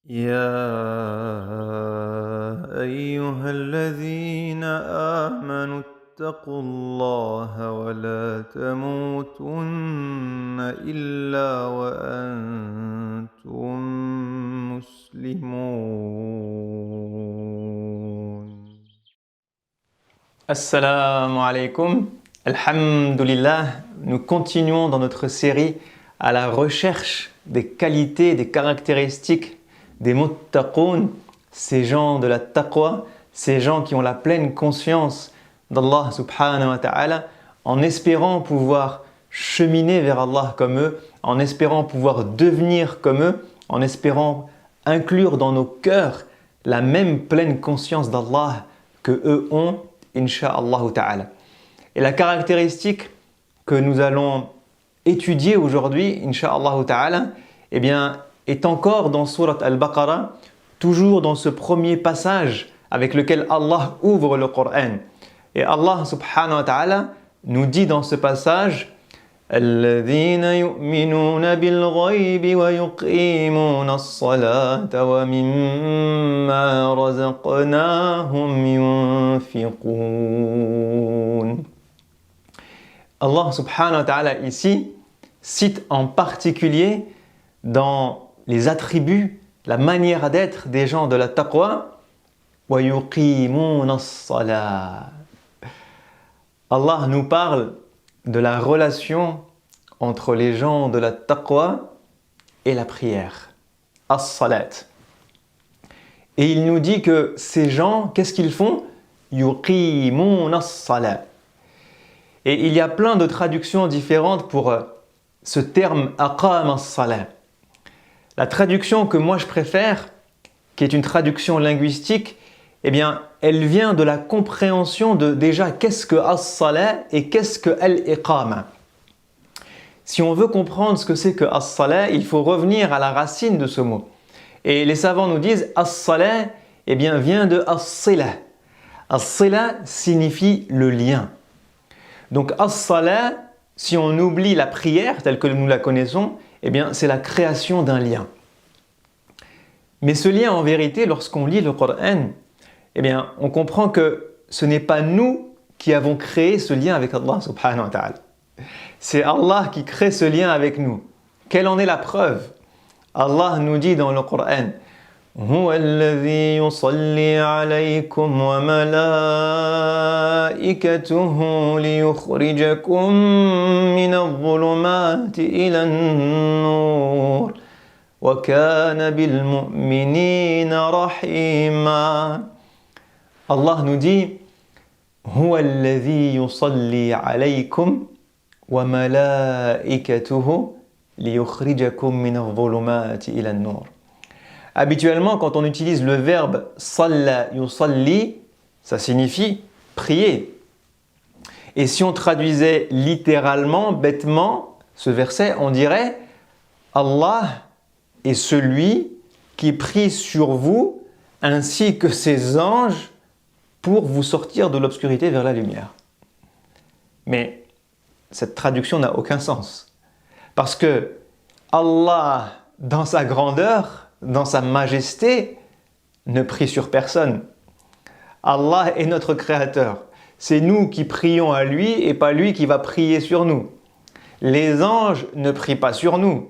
يا أيها الذين آمنوا اتقوا الله ولا تموتن إلا وأنتم مسلمون. Assalamu alaikum, alhamdulillah, nous continuons dans notre série à la recherche des qualités, des caractéristiques des muttaqoun, ces gens de la taqwa, ces gens qui ont la pleine conscience d'Allah subhanahu wa ta'ala, en espérant pouvoir cheminer vers Allah comme eux, en espérant pouvoir devenir comme eux, en espérant inclure dans nos cœurs la même pleine conscience d'Allah que eux ont, Inch'Allah ta'ala. Et la caractéristique que nous allons étudier aujourd'hui, Inch'Allah ta'ala, eh bien, est encore dans Surat Al-Baqarah, toujours dans ce premier passage avec lequel Allah ouvre le Coran. Et Allah subhanahu wa ta'ala nous dit dans ce passage الذين يؤمنون بالغيب ويقيمون الصلاة ومما رزقناهم ينفقون. Allah subhanahu wa ta'ala ici cite en particulier dans les attributs, la manière d'être des gens de la taqwa, ويقيمون الصلاة. Allah nous parle de la relation entre les gens de la taqwa et la prière, as-salat. Et il nous dit que ces gens, qu'est-ce qu'ils font? Yuqimun as-salat. Et il y a plein de traductions différentes pour ce terme aqam as-salat. La traduction que moi je préfère, qui est une traduction linguistique, eh bien, elle vient de la compréhension de déjà qu'est-ce que as-salat et qu'est-ce que al-iqama. Si on veut comprendre ce que c'est que as-salat, il faut revenir à la racine de ce mot. Et les savants nous disent as-salat, eh bien, vient de as-sila. As-sila signifie le lien. Donc as-salat, si on oublie la prière telle que nous la connaissons, eh bien, c'est la création d'un lien. Mais ce lien, en vérité, lorsqu'on lit le Coran, eh bien, on comprend que ce n'est pas nous qui avons créé ce lien avec Allah subhanahu wa ta'ala. C'est Allah qui crée ce lien avec nous. Quelle en est la preuve? Allah nous dit dans le Coran هو الذي يصلي عليكم وملائكته ليخرجكم من الظلمات إلى النور وكان بالمؤمنين رحيما. Allah nous dit هو الذي يصلي عليكم وملائكته ليخرجكم من الظلمات إلى النور. Habituellement, quand on utilise le verbe salla yusalli, ça signifie prier. Et si on traduisait littéralement, bêtement, ce verset, on dirait Allah est celui qui prie sur vous ainsi que ses anges pour vous sortir de l'obscurité vers la lumière. Mais cette traduction n'a aucun sens. Parce que Allah, dans sa grandeur, dans sa majesté, ne prie sur personne. Allah est notre créateur. C'est nous qui prions à lui et pas lui qui va prier sur nous. Les anges ne prient pas sur nous.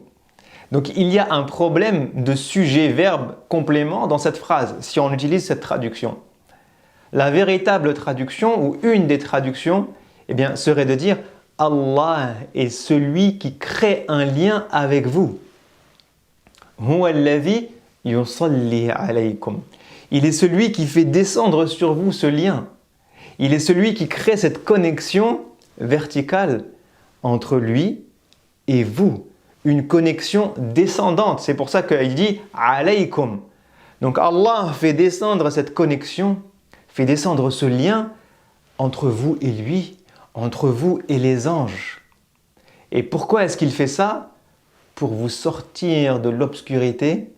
Donc il y a un problème de sujet-verbe complément dans cette phrase, si on utilise cette traduction. La véritable traduction, ou une des traductions, eh bien, serait de dire Allah est celui qui crée un lien avec vous. Huwa alladhi yusalli alaykum. Il est celui qui fait descendre sur vous ce lien. Il est celui qui crée cette connexion verticale entre lui et vous. Une connexion descendante. C'est pour ça qu'il dit alaykum. Donc Allah fait descendre cette connexion, fait descendre ce lien entre vous et lui, entre vous et les anges. Et pourquoi est-ce qu'il fait ça? Pour vous sortir de l'obscurité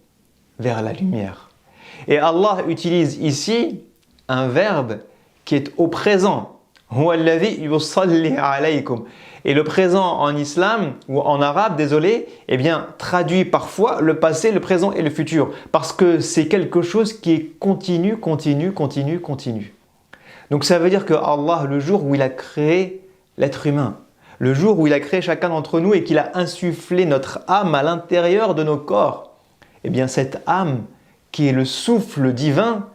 vers la lumière. Et Allah utilise ici un verbe qui est au présent. Huwa alladhi yusalli alaykum. Et le présent en islam, ou en arabe, désolé, eh bien, traduit parfois le passé, le présent et le futur. Parce que c'est quelque chose qui est continu. Donc ça veut dire que Allah, le jour où il a créé l'être humain, le jour où il a créé chacun d'entre nous et qu'il a insufflé notre âme à l'intérieur de nos corps, eh bien cette âme qui est le souffle divin,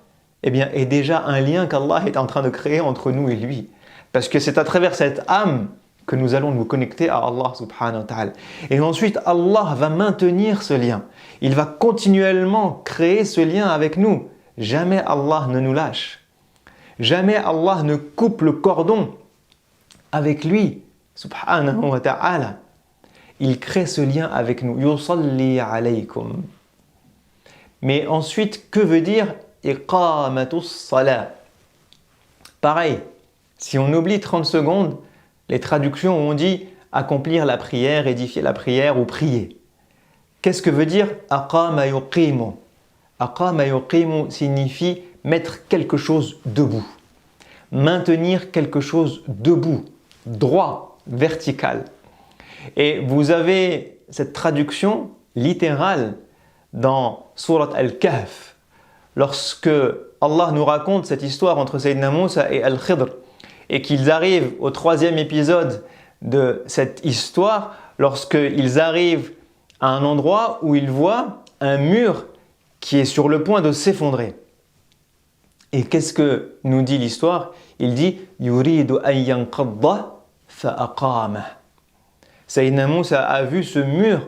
eh bien est déjà un lien qu'Allah est en train de créer entre nous et lui. Parce que c'est à travers cette âme que nous allons nous connecter à Allah subhanahu wa ta'ala. Et ensuite, Allah va maintenir ce lien. Il va continuellement créer ce lien avec nous. Jamais Allah ne nous lâche. Jamais Allah ne coupe le cordon avec lui, subhanahu wa ta'ala. Il crée ce lien avec nous. Yusalli alaykum. Mais ensuite, que veut dire iqamatus salat? Pareil, si on oublie 30 secondes, les traductions où on dit accomplir la prière, édifier la prière ou prier. Qu'est-ce que veut dire aqama yuqimu? Aqama yuqimu signifie mettre quelque chose debout. Maintenir quelque chose debout, droit, vertical. Et vous avez cette traduction littérale dans Surat Al-Kahf, lorsque Allah nous raconte cette histoire entre Sayyidina Moussa et Al-Khidr, et qu'ils arrivent au 3e épisode de cette histoire, lorsqu'ils arrivent à un endroit où ils voient un mur qui est sur le point de s'effondrer. Et qu'est-ce que nous dit l'histoire? Il dit « Yuridu an yanqadda fa'aqamah » Sayyidina Moussa a vu ce mur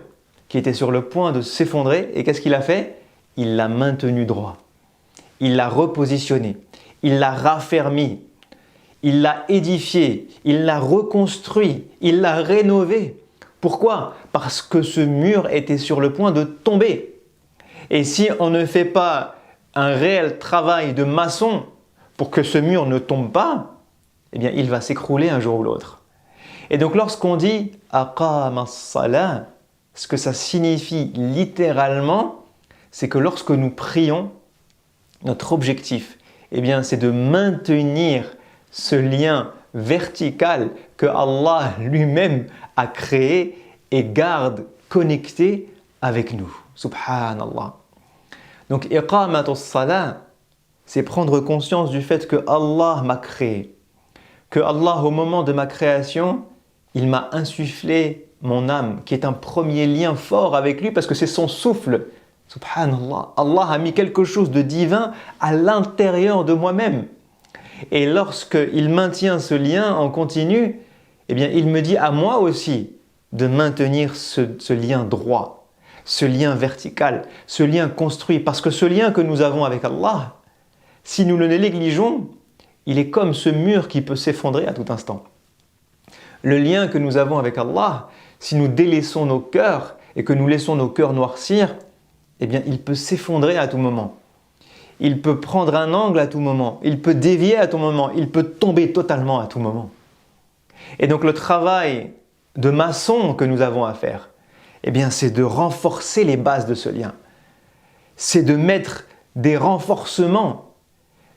qui était sur le point de s'effondrer, et qu'est-ce qu'il a fait? Il l'a maintenu droit. Il l'a repositionné. Il l'a raffermi. Il l'a édifié, il l'a reconstruit, il l'a rénové. Pourquoi? Parce que ce mur était sur le point de tomber. Et si on ne fait pas un réel travail de maçon pour que ce mur ne tombe pas, eh bien il va s'écrouler un jour ou l'autre. Et donc lorsqu'on dit « aqama as-salah », ce que ça signifie littéralement, c'est que lorsque nous prions, notre objectif, eh bien, c'est de maintenir ce lien vertical que Allah lui-même a créé et garde connecté avec nous. Subhanallah. Donc, iqamatus salah, c'est prendre conscience du fait que Allah m'a créé. Que Allah, au moment de ma création, il m'a insufflé mon âme, qui est un premier lien fort avec lui parce que c'est son souffle. Subhanallah. Allah a mis quelque chose de divin à l'intérieur de moi-même. Et lorsqu'il maintient ce lien en continu, eh bien, il me dit à moi aussi de maintenir ce lien droit, ce lien vertical, ce lien construit. Parce que ce lien que nous avons avec Allah, si nous le négligeons, il est comme ce mur qui peut s'effondrer à tout instant. Le lien que nous avons avec Allah, si nous délaissons nos cœurs et que nous laissons nos cœurs noircir, eh bien, il peut s'effondrer à tout moment. Il peut prendre un angle à tout moment, il peut dévier à tout moment, il peut tomber totalement à tout moment. Et donc le travail de maçon que nous avons à faire, eh bien c'est de renforcer les bases de ce lien. C'est de mettre des renforcements,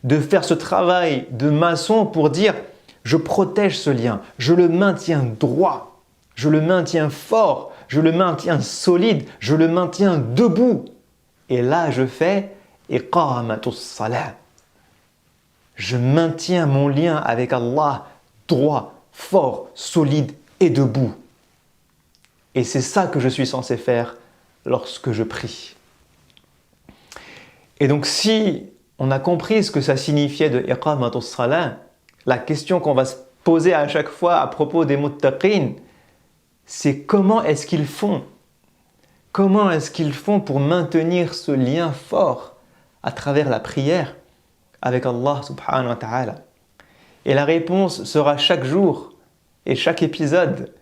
de faire ce travail de maçon pour dire je protège ce lien, je le maintiens droit, je le maintiens fort, je le maintiens solide, je le maintiens debout. Et là je fais iqamatus salah. Je maintiens mon lien avec Allah droit, fort, solide et debout. Et c'est ça que je suis censé faire lorsque je prie. Et donc si on a compris ce que ça signifiait de iqamatus salah, la question qu'on va se poser à chaque fois à propos des muttaqin, c'est comment est-ce qu'ils font? Comment est-ce qu'ils font pour maintenir ce lien fort à travers la prière avec Allah subhanahu wa ta'ala? Et la réponse sera chaque jour et chaque épisode.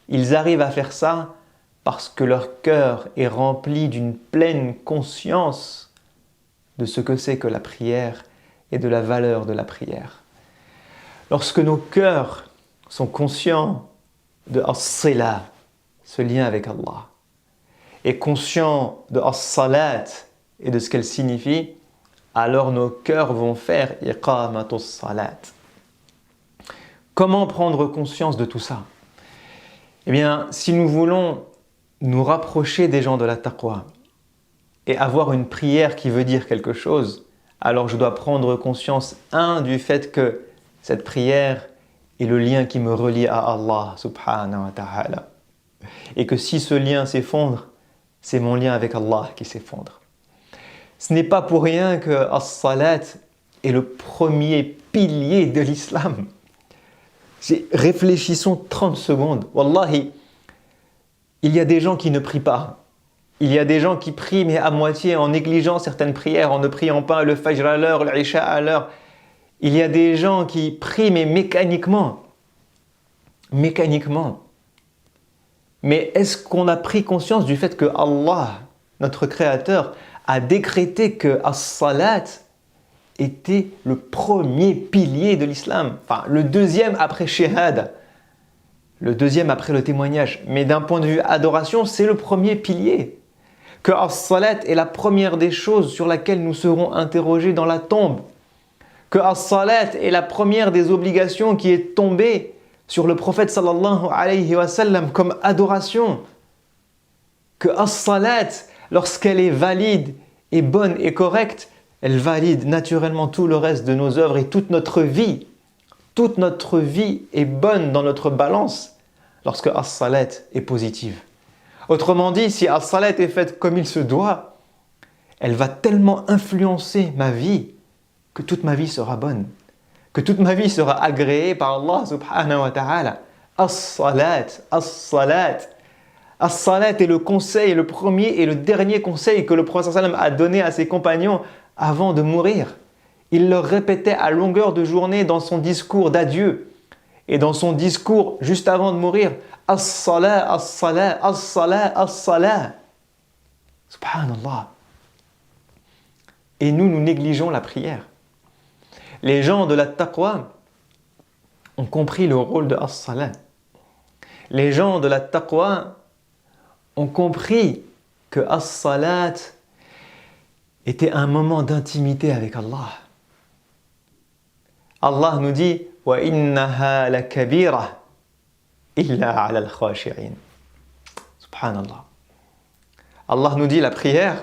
Ils arrivent à faire ça parce que leur cœur est rempli d'une pleine conscience de ce que c'est que la prière et de la valeur de la prière. Lorsque nos cœurs sont conscients de as-sila, ce lien avec Allah, et conscients de as-salat et de ce qu'elle signifie, alors nos cœurs vont faire iqamatus salat. Comment prendre conscience de tout ça? Eh bien, si nous voulons nous rapprocher des gens de la taqwa et avoir une prière qui veut dire quelque chose, alors je dois prendre conscience, du fait que cette prière est le lien qui me relie à Allah subhanahu wa ta'ala. Et que si ce lien s'effondre, c'est mon lien avec Allah qui s'effondre. Ce n'est pas pour rien que as-salat est le premier pilier de l'islam. Réfléchissons 30 secondes. Wallahi, il y a des gens qui ne prient pas. Il y a des gens qui prient mais à moitié en négligeant certaines prières, en ne priant pas le fajr à l'heure, l'isha à l'heure. Il y a des gens qui prient mais mécaniquement. Mécaniquement. Mais est-ce qu'on a pris conscience du fait que Allah, notre Créateur, a décrété que as-salat était le premier pilier de l'islam, enfin le deuxième après shahada, le deuxième après le témoignage. Mais d'un point de vue adoration, c'est le premier pilier. Que as-salat est la première des choses sur laquelle nous serons interrogés dans la tombe. Que as-salat est la première des obligations qui est tombée sur le prophète sallallahu alayhi wa sallam comme adoration. Que as-salat, lorsqu'elle est valide et bonne et correcte, elle valide naturellement tout le reste de nos œuvres et toute notre vie. Toute notre vie est bonne dans notre balance lorsque as-salat est positive. Autrement dit, si as-salat est faite comme il se doit, elle va tellement influencer ma vie que toute ma vie sera bonne, que toute ma vie sera agréée par Allah subhanahu wa ta'ala. As-salat, as-salat. As-salat est le conseil, le premier et le dernier conseil que le prophète sallam a donné à ses compagnons avant de mourir. Il leur répétait à longueur de journée dans son discours d'adieu et dans son discours juste avant de mourir, as-salat, as-salat, as-salat, as-salat. Subhanallah. Et nous négligeons la prière. Les gens de la taqwa ont compris le rôle de as-salat. Les gens de la taqwa ont compris que as-salat était un moment d'intimité avec Allah. Allah nous dit wa innaha lakabira illa 'ala al-khashi'in. Subhanallah. Allah nous dit la prière,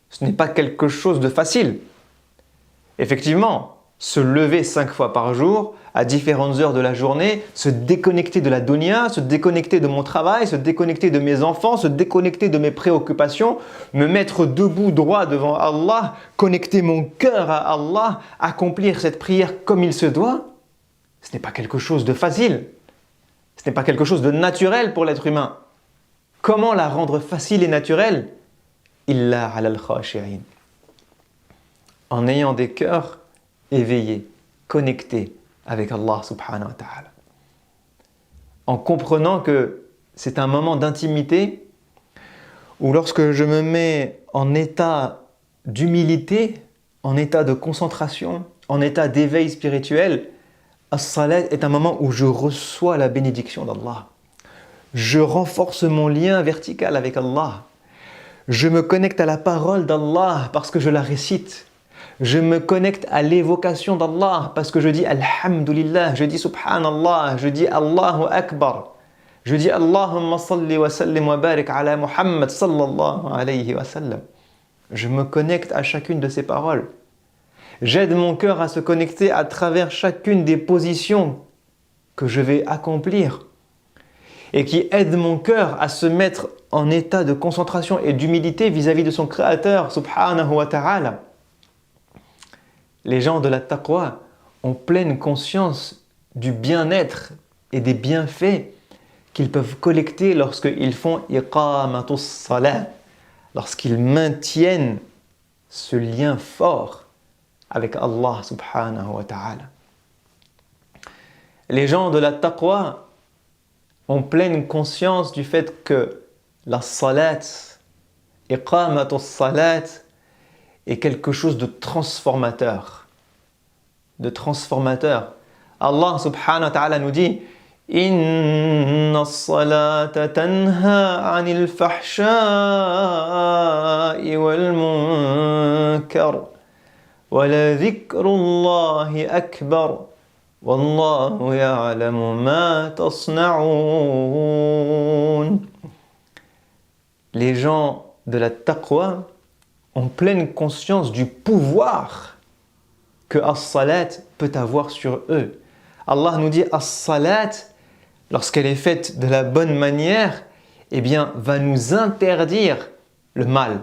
ce n'est pas quelque chose de facile. Effectivement, se lever 5 fois par jour, à différentes heures de la journée, se déconnecter de la dunya, se déconnecter de mon travail, se déconnecter de mes enfants, se déconnecter de mes préoccupations, me mettre debout droit devant Allah, connecter mon cœur à Allah, accomplir cette prière comme il se doit, ce n'est pas quelque chose de facile. Ce n'est pas quelque chose de naturel pour l'être humain. Comment la rendre facile et naturelle? Illa 'ala al-khashi'in. En ayant des cœurs éveillés, connectés avec Allah subhanahu wa ta'ala. En comprenant que c'est un moment d'intimité où lorsque je me mets en état d'humilité, en état de concentration, en état d'éveil spirituel, as-salat est un moment où je reçois la bénédiction d'Allah. Je renforce mon lien vertical avec Allah. Je me connecte à la parole d'Allah parce que je la récite. Je me connecte à l'évocation d'Allah parce que je dis Alhamdulillah, je dis Subhanallah, je dis Allahu Akbar. Je dis Allahumma salli wa sallim wa barik ala Muhammad sallallahu alayhi wa sallam. Je me connecte à chacune de ces paroles. J'aide mon cœur à se connecter à travers chacune des positions que je vais accomplir et qui aide mon cœur à se mettre en état de concentration et d'humilité vis-à-vis de son Créateur subhanahu wa ta'ala. Les gens de la taqwa ont pleine conscience du bien-être et des bienfaits qu'ils peuvent collecter lorsqu'ils font iqamatus salat, lorsqu'ils maintiennent ce lien fort avec Allah subhanahu wa ta'ala. Les gens de la taqwa ont pleine conscience du fait que la salat, iqamatus salat, est quelque chose de transformateur. Allah subhanahu wa ta'ala nous dit Inna as-salata tanha 'anil fahsha'i wal munkar wa la dhikrullahi akbar Wallahu ya'lamu ma tasna'un. Les gens de la taqwa ont pleine conscience du pouvoir que as-salat peut avoir sur eux. Allah nous dit as-salat, lorsqu'elle est faite de la bonne manière, eh bien, va nous interdire le mal.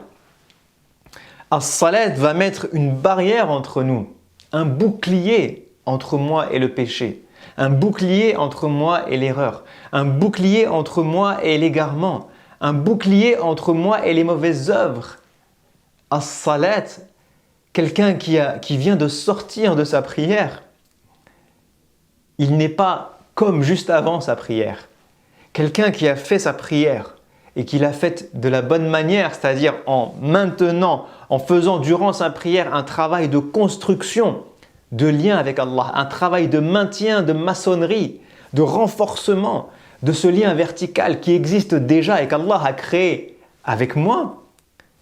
As-salat va mettre une barrière entre nous, un bouclier entre moi et le péché, un bouclier entre moi et l'erreur, un bouclier entre moi et l'égarement, un bouclier entre moi et les mauvaises œuvres. As-salat, quelqu'un qui vient de sortir de sa prière, il n'est pas comme juste avant sa prière. Quelqu'un qui a fait sa prière et qui l'a faite de la bonne manière, c'est-à-dire en maintenant, en faisant durant sa prière un travail de construction, de lien avec Allah, un travail de maintien, de maçonnerie, de renforcement de ce lien vertical qui existe déjà et qu'Allah a créé avec moi.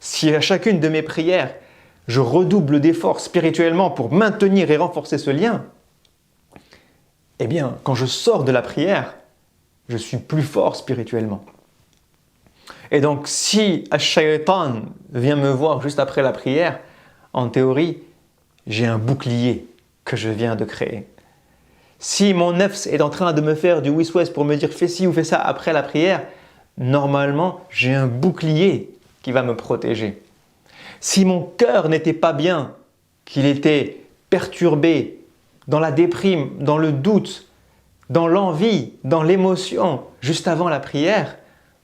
Si à chacune de mes prières, je redouble d'efforts spirituellement pour maintenir et renforcer ce lien, eh bien, quand je sors de la prière, je suis plus fort spirituellement. Et donc, si Ash-Shaytan vient me voir juste après la prière, en théorie, j'ai un bouclier que je viens de créer. Si mon nefs est en train de me faire du wis-wis pour me dire fais ci ou fais ça après la prière, normalement, j'ai un bouclier qui va me protéger. Si mon cœur n'était pas bien, qu'il était perturbé, dans la déprime, dans le doute, dans l'envie, dans l'émotion, juste avant la prière,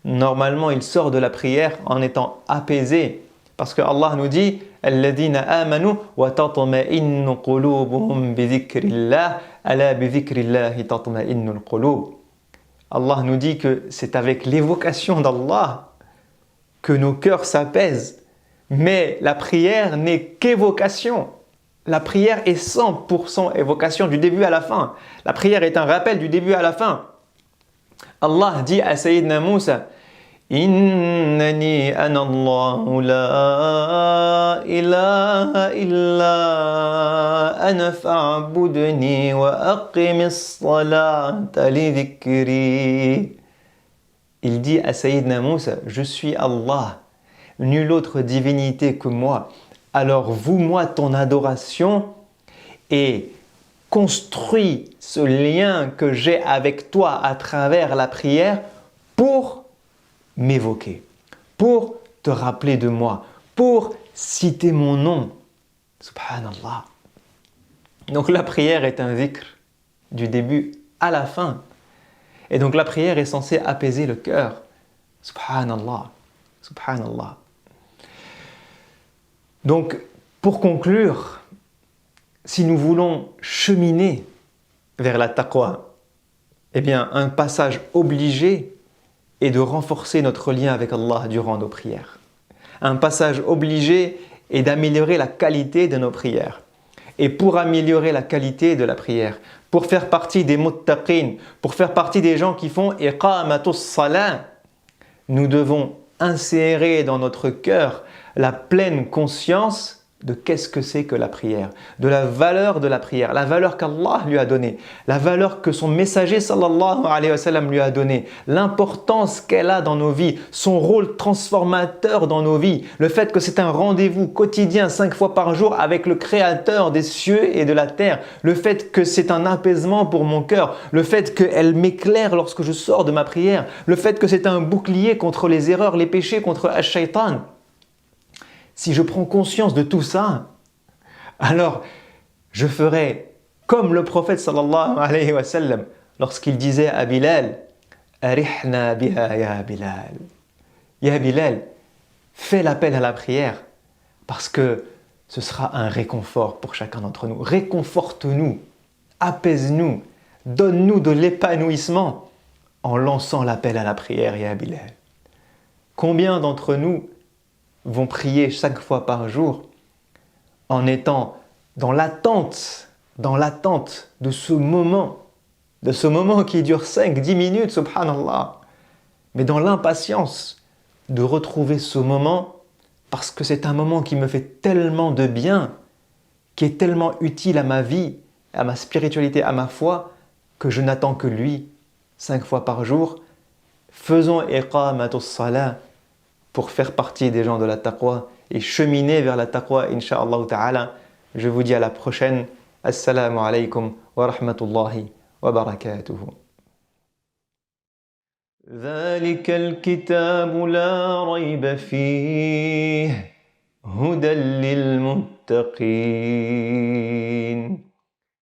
normalement il sort de la prière en étant apaisé. Parce que Allah nous dit « Alladhina amanu wa tatma'innu qulubuhum bi dhikrillah, ala bi dhikrillahi tatma'innul qulub » Allah nous dit que c'est avec l'évocation d'Allah que nos cœurs s'apaisent. Mais la prière n'est qu'évocation. La prière est 100% évocation du début à la fin. La prière est un rappel du début à la fin. Allah dit à Sayyidina Moussa « Innani ana Allahu la ilaha illa ana fa'budni wa aqimis salata li dhikri » Il dit à Sayyidina Moussa « Je suis Allah, nulle autre divinité que moi. Alors voue-moi ton adoration et construis ce lien que j'ai avec toi à travers la prière pour m'évoquer, pour te rappeler de moi, pour citer mon nom. Subhanallah. Donc la prière est un dhikr du début à la fin. Et donc la prière est censée apaiser le cœur. Subhanallah. Subhanallah. Donc, pour conclure, si nous voulons cheminer vers la taqwa, eh bien, un passage obligé est de renforcer notre lien avec Allah durant nos prières. Un passage obligé est d'améliorer la qualité de nos prières. Et pour améliorer la qualité de la prière, pour faire partie des muttaqin, pour faire partie des gens qui font iqamatus salat, nous devons insérer dans notre cœur la pleine conscience de qu'est-ce que c'est que la prière, de la valeur de la prière, la valeur qu'Allah lui a donnée, la valeur que son messager sallallahu alayhi wa sallam lui a donnée, l'importance qu'elle a dans nos vies, son rôle transformateur dans nos vies, le fait que c'est un rendez-vous quotidien 5 fois par jour avec le Créateur des cieux et de la terre, le fait que c'est un apaisement pour mon cœur, le fait qu'elle m'éclaire lorsque je sors de ma prière, le fait que c'est un bouclier contre les erreurs, les péchés, contre Ash-Shaytan. Si je prends conscience de tout ça, alors je ferai comme le prophète sallallahu alayhi wa sallam lorsqu'il disait à Bilal « Arihna biha ya Bilal » Ya Bilal, fais l'appel à la prière parce que ce sera un réconfort pour chacun d'entre nous. Réconforte-nous, apaise-nous, donne-nous de l'épanouissement en lançant l'appel à la prière, ya Bilal. Combien d'entre nous vont prier 5 fois par jour en étant dans l'attente de ce moment qui dure 5-10 minutes, subhanallah, mais dans l'impatience de retrouver ce moment parce que c'est un moment qui me fait tellement de bien, qui est tellement utile à ma vie, à ma spiritualité, à ma foi, que je n'attends que lui, 5 fois par jour. Faisons iqamatus salah pour faire partie des gens de la taqwa et cheminer vers la taqwa, insha'Allah ta'ala. Je vous dis à la prochaine. Assalamu alaikum wa rahmatullahi wa barakatuhu. ذلك الكتاب لا ريب فيه هدى للمتقين